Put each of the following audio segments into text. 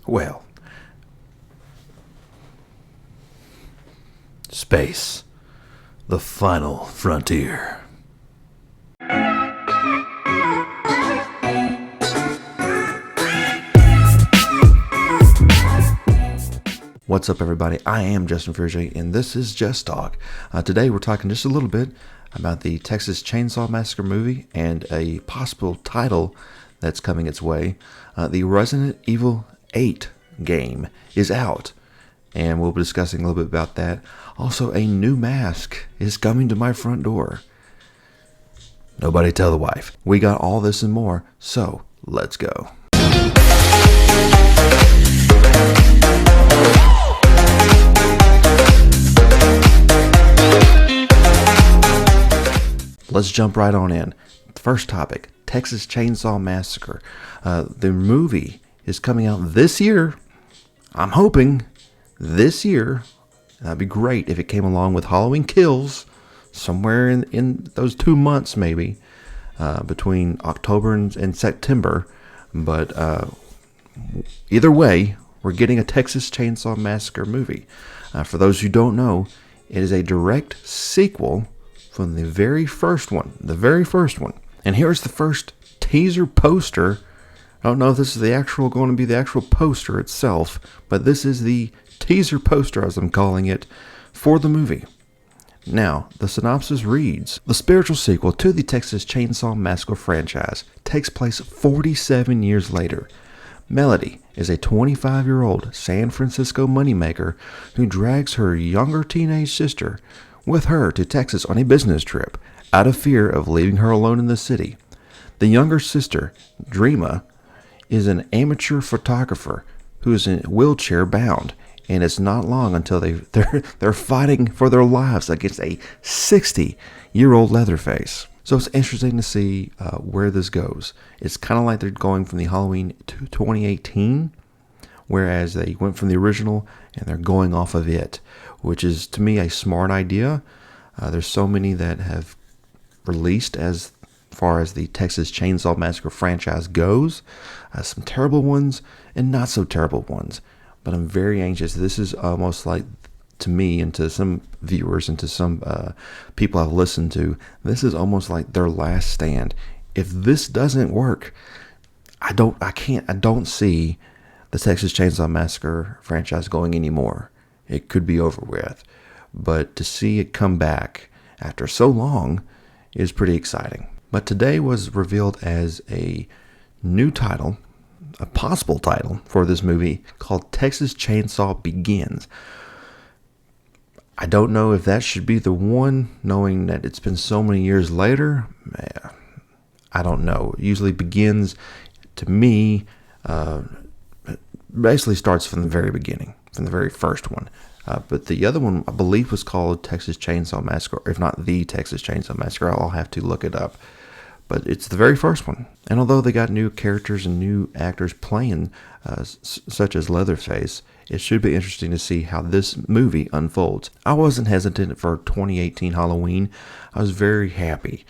Well, space, the final frontier. What's up, everybody? I am Justin Furge, and this is Just Talk. Today we're talking just a little bit about the Texas Chainsaw Massacre movie and a possible title that's coming its way. The Resident Evil 8 game is out, and we'll be discussing a little bit about that. Also, a new mask is coming to my front door. Nobody tell the wife. We got all this and more, so let's go. Let's jump right on in. First topic, Texas Chainsaw Massacre. The movie is coming out this year. I'm hoping this year. That'd be great if it came along with Halloween Kills somewhere in those 2 months maybe, between October and September. But either way, we're getting a Texas Chainsaw Massacre movie. For those who don't know, it is a direct sequel from the very first one. And here's the first teaser poster. I don't know if this is going to be the actual poster itself, but this is the teaser poster, as I'm calling it, for the movie. Now, the synopsis reads: the spiritual sequel to the Texas Chainsaw Massacre franchise takes place 47 years later. Melody is a 25-year-old San Francisco moneymaker who drags her younger teenage sister with her to Texas on a business trip, out of fear of leaving her alone in the city. The younger sister, Dreama, is an amateur photographer who is wheelchair bound, and it's not long until they're fighting for their lives against a 60-year-old Leatherface. So it's interesting to see where this goes. It's kind of like they're going from the Halloween to 2018, whereas they went from the original and they're going off of it, which is, to me, a smart idea. There's so many that have released as far as the Texas Chainsaw Massacre franchise goes. Some terrible ones and not so terrible ones. But I'm very anxious. This is almost like, to me and to some viewers and to some people I've listened to, this is almost like their last stand. If this doesn't work, I don't see the Texas Chainsaw Massacre franchise going anymore. It could be over with. But to see it come back after so long is pretty exciting. But today was revealed as a new title, a possible title for this movie called Texas Chainsaw Begins. I don't know if that should be the one, knowing that it's been so many years later. I don't know. It usually begins, to me, basically starts from the very beginning, from the very first one. But the other one, I believe, was called Texas Chainsaw Massacre, if not the Texas Chainsaw Massacre. I'll have to look it up. But it's the very first one. And although they got new characters and new actors playing, such as Leatherface, it should be interesting to see how this movie unfolds. I wasn't hesitant for 2018 Halloween. I was very happy,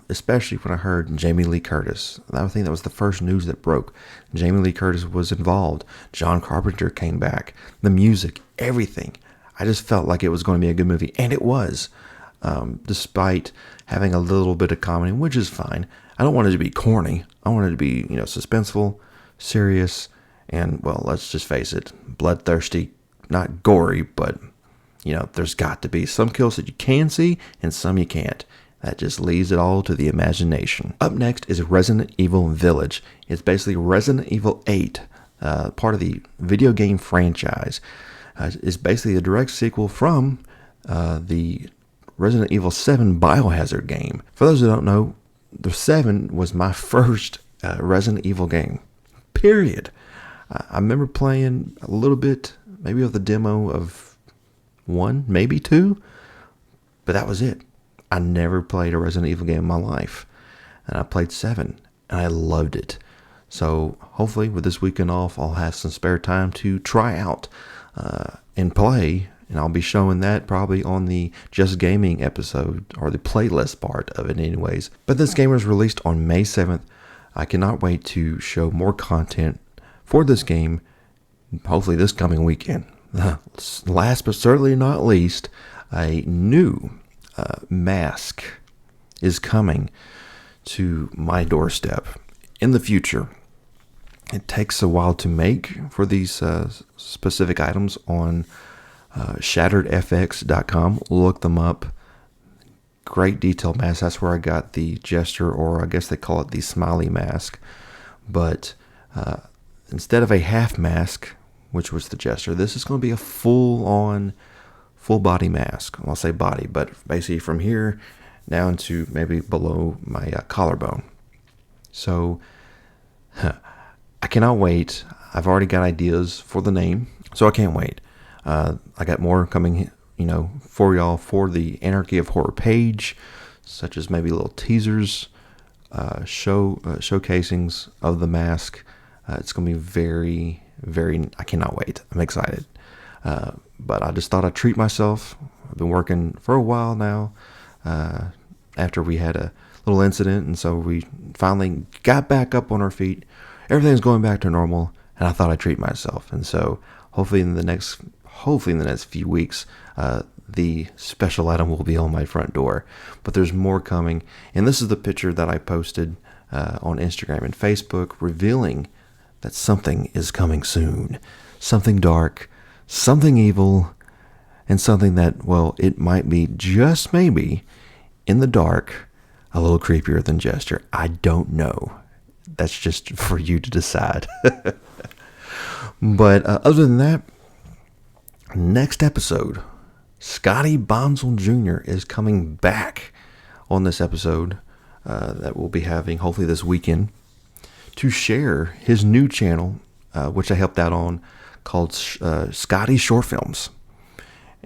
especially when I heard Jamie Lee Curtis. I think that was the first news that broke. Jamie Lee Curtis was involved. John Carpenter came back. The music, everything. I just felt like it was going to be a good movie, and it was. Despite having a little bit of comedy, which is fine. I don't want it to be corny. I want it to be, suspenseful, serious, and, well, let's just face it, bloodthirsty, not gory, but, there's got to be some kills that you can see and some you can't. That just leaves it all to the imagination. Up next is Resident Evil Village. It's basically Resident Evil 8, part of the video game franchise. It's basically a direct sequel from the Resident Evil 7 Biohazard game. For those who don't know, the 7 was my first Resident Evil game, period. I remember playing a little bit, maybe of the demo of 1, maybe 2, but that was it. I never played a Resident Evil game in my life, and I played 7, and I loved it. So hopefully with this weekend off, I'll have some spare time to try out and play. And I'll be showing that probably on the Just Gaming episode, or the playlist part of it anyways. But this game was released on May 7th. I cannot wait to show more content for this game hopefully this coming weekend. Last but certainly not least, a new mask is coming to my doorstep in the future. It takes a while to make for these specific items on ShatteredFX.com. Look them up. Great detailed mask. That's where I got the gesture, or I guess they call it the smiley mask. But instead of a half mask, which was the gesture, this is going to be a full-on, full-body mask. I'll say body, but basically from here down to maybe below my collarbone. So I cannot wait. I've already got ideas for the name, so I can't wait. I got more coming, for y'all for the Anarchy of Horror page, such as maybe little teasers, showcasings of the mask. It's going to be very, very, I cannot wait. I'm excited. But I just thought I'd treat myself. I've been working for a while now, after we had a little incident, and so we finally got back up on our feet. Everything's going back to normal, and I thought I'd treat myself. And so hopefully in the next few weeks, the special item will be on my front door. But there's more coming, and this is the picture that I posted on Instagram and Facebook, revealing that something is coming soon. Something dark, something evil, and something that, well, it might be just maybe in the dark a little creepier than Gesture. I don't know. That's just for you to decide. But other than that, next episode, Scotty Bonsall Jr. is coming back on this episode that we'll be having hopefully this weekend to share his new channel, which I helped out on, called Scotty Short Films.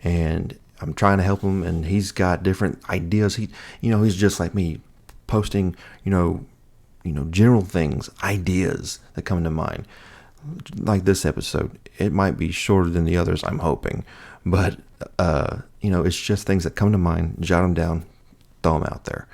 And I'm trying to help him, and he's got different ideas. He's just like me, posting, general things, ideas that come to mind. Like this episode, it might be shorter than the others, I'm hoping, but it's just things that come to mind. Jot them down, throw them out there.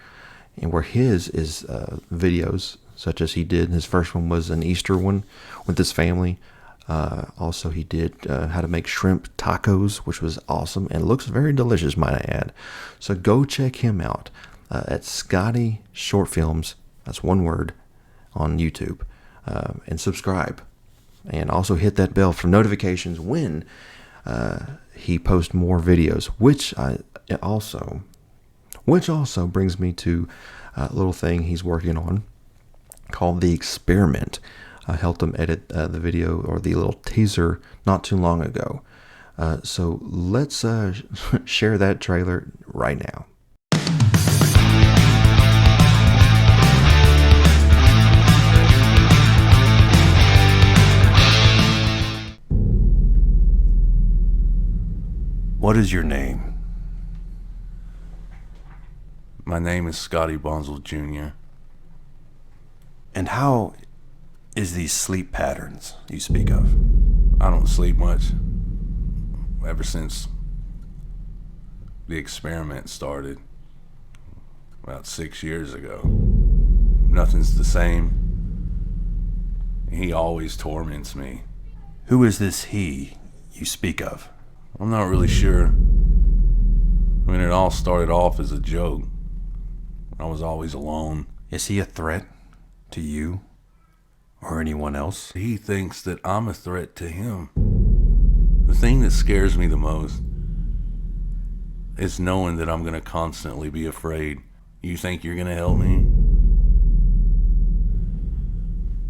And where his is videos, such as he did. His first one was an Easter one with his family. Also, he did how to make shrimp tacos, which was awesome and looks very delicious, might I add. So go check him out at Scotty Short Films. That's one word, on YouTube, and subscribe. And also hit that bell for notifications when he posts more videos, which also brings me to a little thing he's working on called The Experiment. I helped him edit the video, or the little teaser, not too long ago. So let's share that trailer right now. What is your name? My name is Scotty Bonsall Jr. And how is these sleep patterns you speak of? I don't sleep much. Ever since the experiment started about 6 years ago. Nothing's the same. He always torments me. Who is this he you speak of? I'm not really sure. I mean, it all started off as a joke. I was always alone. Is he a threat to you or anyone else? He thinks that I'm a threat to him. The thing that scares me the most is knowing that I'm going to constantly be afraid. You think you're going to help me?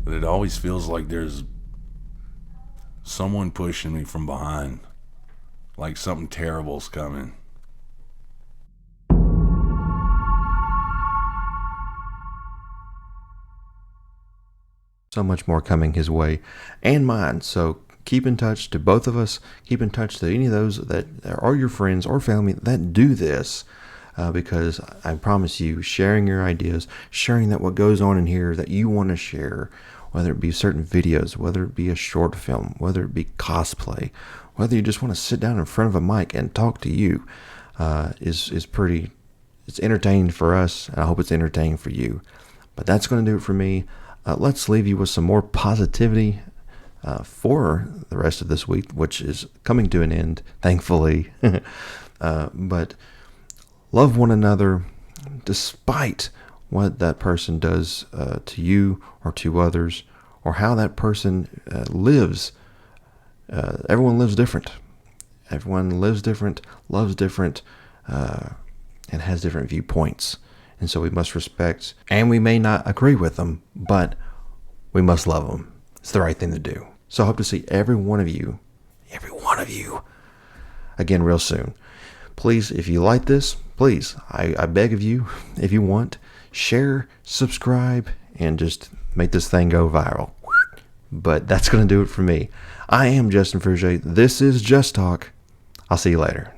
But it always feels like there's someone pushing me from behind. Like something terrible's coming. So much more coming his way and mine. So keep in touch to both of us. Keep in touch to any of those that are your friends or family that do this. Because I promise you, sharing your ideas, sharing that what goes on in here that you want to share, whether it be certain videos, whether it be a short film, whether it be cosplay, whether you just want to sit down in front of a mic and talk to you, is pretty, it's entertaining for us, and I hope it's entertaining for you. But that's going to do it for me. Let's leave you with some more positivity. for the rest of this week, which is coming to an end, thankfully. But love one another despite what that person does to you or to others, or how that person lives. Everyone lives different. Everyone lives different, loves different, and has different viewpoints. And so we must respect, and we may not agree with them, but we must love them. It's the right thing to do. So I hope to see every one of you, again real soon. Please, if you like this, please, I beg of you, if you want, share, subscribe, and just make this thing go viral. But that's going to do it for me. I am Justin Frugier. This is Just Talk. I'll see you later.